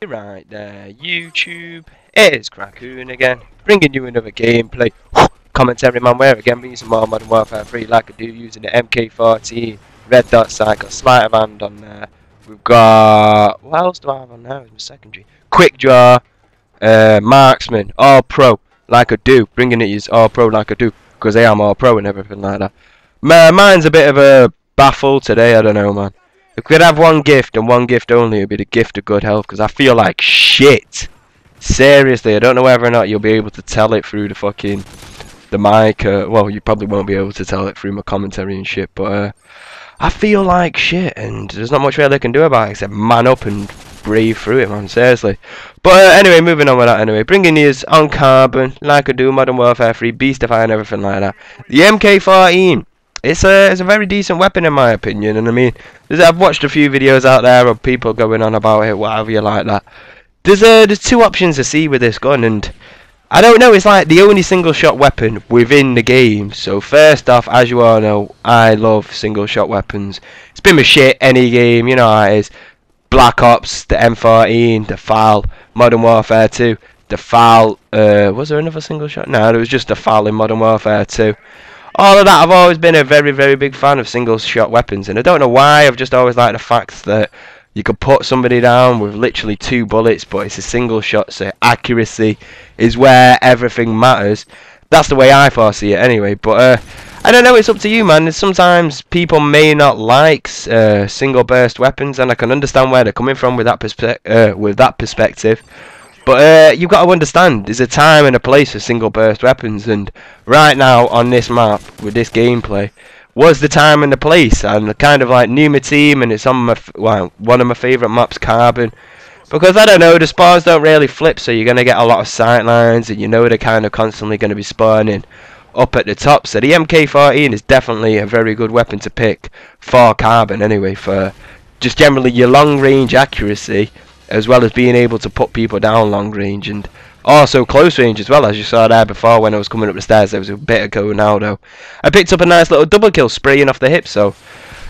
Right there, YouTube. It is Crackoon again, bringing you another gameplay. Commentary man, where again being some more Modern Warfare 3 like I do using the MK14, red dot sight, got sleight of hand on there. We've got, what else do I have on there? It's my secondary. Quick draw, marksman, all pro like I do, bringing it is all pro like I do, because I am all pro and everything like that. Mine's a bit of a baffle today, I don't know, man. If we could have one gift and one gift only, it'd be the gift of good health, because I feel like shit. Seriously, I don't know whether or not you'll be able to tell it through the mic. Well, you probably won't be able to tell it through my commentary and shit, but I feel like shit, and there's not much really I can do about it except man up and breathe through it, man, seriously. But anyway, moving on with that anyway. Bringing you on carbon, like I do, Modern Warfare 3, Beastify and everything like that. The MK14. It's a very decent weapon in my opinion, and I mean, I've watched a few videos out there of people going on about it, whatever you like that. There's two options to see with this gun, and I don't know, it's like the only single shot weapon within the game. So first off, as you all know, I love single shot weapons. It's been my shit any game, you know how it is. Black Ops, the M14, the FAL, Modern Warfare 2, the FAL, was there another single shot? No, there was just the FAL in Modern Warfare 2. All of that, I've always been a very, very big fan of single shot weapons, and I don't know why, I've just always liked the fact that you could put somebody down with literally 2 bullets, but it's a single shot, so accuracy is where everything matters. That's the way I foresee it anyway, but I don't know, it's up to you, man. Sometimes people may not like single burst weapons, and I can understand where they're coming from with that perspective. But you've got to understand, there's a time and a place for single burst weapons, and right now on this map, with this gameplay, was the time and the place, and kind of like new my team, and it's on my, one of my favourite maps, Carbon, because I don't know, the spawns don't really flip, so you're going to get a lot of sight lines, and you know they're kind of constantly going to be spawning up at the top, so the MK14 is definitely a very good weapon to pick for Carbon anyway, for just generally your long range accuracy, as well as being able to put people down long range, and also close range as well, as you saw there before when I was coming up the stairs. There was a bit ago now though. I picked up a nice little double kill spraying off the hip, so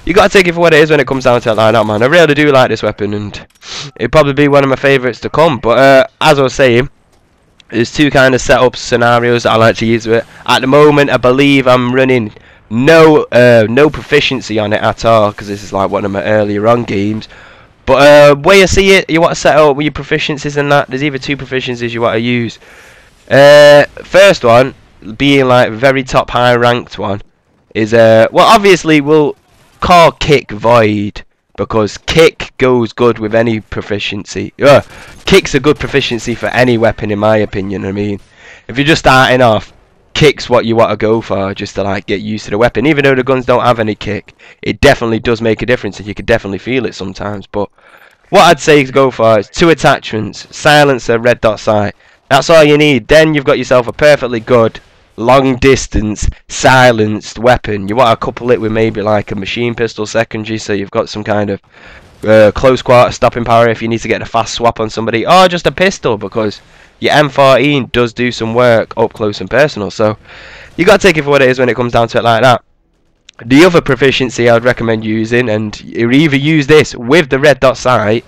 you got to take it for what it is when it comes down to it like that, man. I really do like this weapon, and it'd probably be one of my favourites to come. But as I was saying, there's two kind of setup scenarios that I like to use with it. At the moment, I believe I'm running no proficiency on it at all, because this is like one of my earlier on games. But where you see it, you want to set up with your proficiencies and that. There's either 2 proficiencies you want to use. First one, being like very top high ranked one, is well, obviously we'll call kick void, because kick goes good with any proficiency. Kick's a good proficiency for any weapon in my opinion. I mean, if you're just starting off, kick's what you want to go for, just to like get used to the weapon. Even though the guns don't have any kick, it definitely does make a difference, and you can definitely feel it sometimes. But what I'd say to go for is 2 attachments, silencer, red dot sight. That's all you need. Then you've got yourself a perfectly good long distance silenced weapon. You want to couple it with maybe like a machine pistol secondary, so you've got some kind of close quarter stopping power if you need to get a fast swap on somebody, or just a pistol, because your M14 does do some work up close and personal, so you got to take it for what it is when it comes down to it like that. The other proficiency I'd recommend using, and you either use this with the red dot sight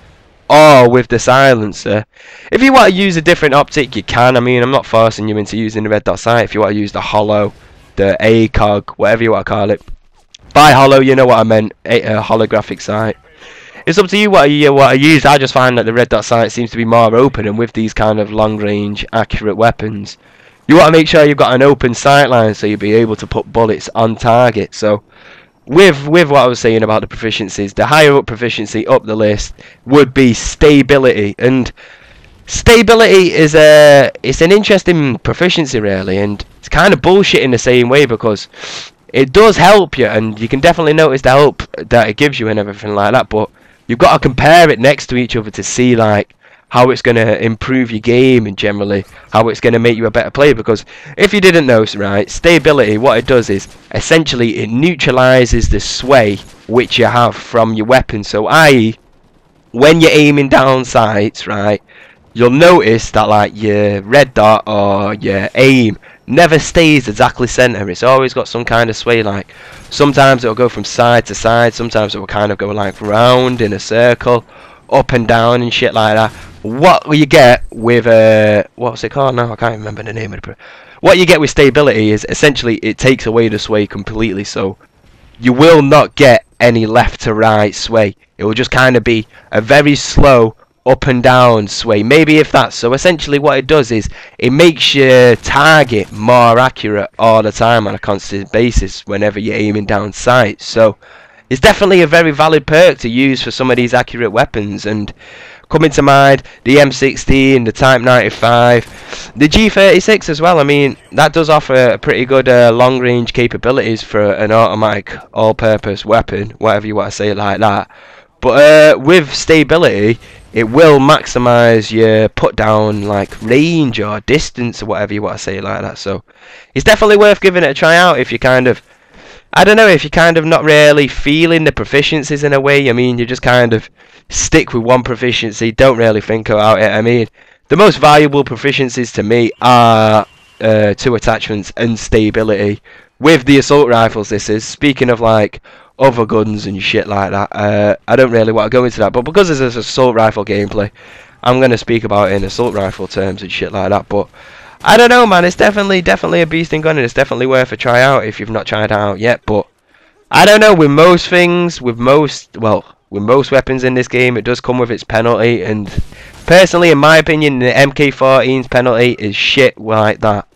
or with the silencer. If you want to use a different optic, you can. I mean, I'm not forcing you into using the red dot sight. If you want to use the hollow, the ACOG, whatever you want to call it. By hollow, you know what I meant, a holographic sight. It's up to you what you use. I just find that the red dot sight seems to be more open, and with these kind of long range accurate weapons, you want to make sure you've got an open sight line so you'll be able to put bullets on target. So with what I was saying about the proficiencies, the higher up proficiency up the list would be stability, and stability is it's an interesting proficiency really, and it's kind of bullshit in the same way, because it does help you, and you can definitely notice the help that it gives you and everything like that, but you've got to compare it next to each other to see like how it's going to improve your game, and generally how it's going to make you a better player. Because if you didn't know, right, stability, what it does is essentially it neutralizes the sway which you have from your weapon. So i.e., when you're aiming down sights, right, you'll notice that like your red dot or your aim never stays exactly center. It's always got some kind of sway. Like sometimes it'll go from side to side, sometimes it will kind of go like round in a circle, up and down and shit like that. what you get with what's it called now? I can't remember the name of the. What you get with stability is essentially it takes away the sway completely, so you will not get any left to right sway. It will just kind of be a very slow up and down sway, maybe if that. So essentially what it does is it makes your target more accurate all the time on a constant basis whenever you're aiming down sight. So it's definitely a very valid perk to use for some of these accurate weapons. And coming to mind, the M16, the Type 95, the G36 as well. I mean, that does offer a pretty good long-range capabilities for an automatic all-purpose weapon, whatever you want to say it like that. But with stability, it will maximise your put-down like range or distance or whatever you want to say it like that. So it's definitely worth giving it a try out if you kind of, I don't know, if you're kind of not really feeling the proficiencies in a way. I mean, you just kind of stick with one proficiency, don't really think about it. I mean, the most valuable proficiencies to me are 2 attachments and stability. With the assault rifles, this is, speaking of like other guns and shit like that, I don't really want to go into that, but because this is assault rifle gameplay, I'm going to speak about it in assault rifle terms and shit like that. But I don't know, man, it's definitely a beasting gun, and it's definitely worth a try out if you've not tried it out yet. But I don't know, with most things, with most weapons in this game, it does come with its penalty, and personally, in my opinion, the MK14's penalty is shit like that.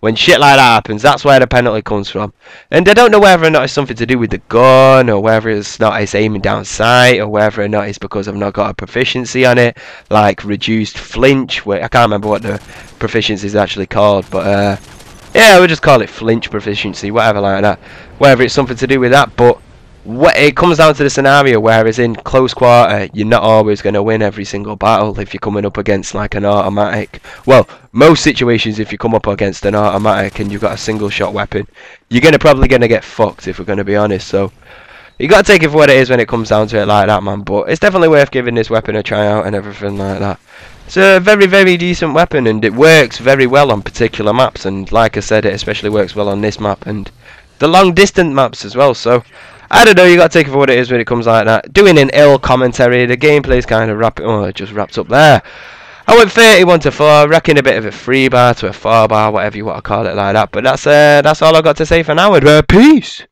When shit like that happens, that's where the penalty comes from. And I don't know whether or not it's something to do with the gun, or whether it's not it's aiming down sight, or whether or not it's because I've not got a proficiency on it, like reduced flinch. I can't remember what the proficiency is actually called, but yeah, we'll just call it flinch proficiency, whatever like that. Whether it's something to do with that, but it comes down to the scenario, whereas in close quarter you're not always going to win every single battle if you're coming up against like an automatic. Well, most situations if you come up against an automatic and you've got a single shot weapon, you're probably going to get fucked, if we're going to be honest. So you got to take it for what it is when it comes down to it like that, man. But it's definitely worth giving this weapon a try out and everything like that. It's a very, very decent weapon, and it works very well on particular maps, and like I said, it especially works well on this map and the long distance maps as well. So I don't know, you got to take it for what it is when it comes like that. Doing an ill commentary, the gameplay's kind of it just wraps up there. I went 31 to 4, reckon a bit of a 3 bar to a 4 bar, whatever you want to call it like that. But that's all I've got to say for now. Peace!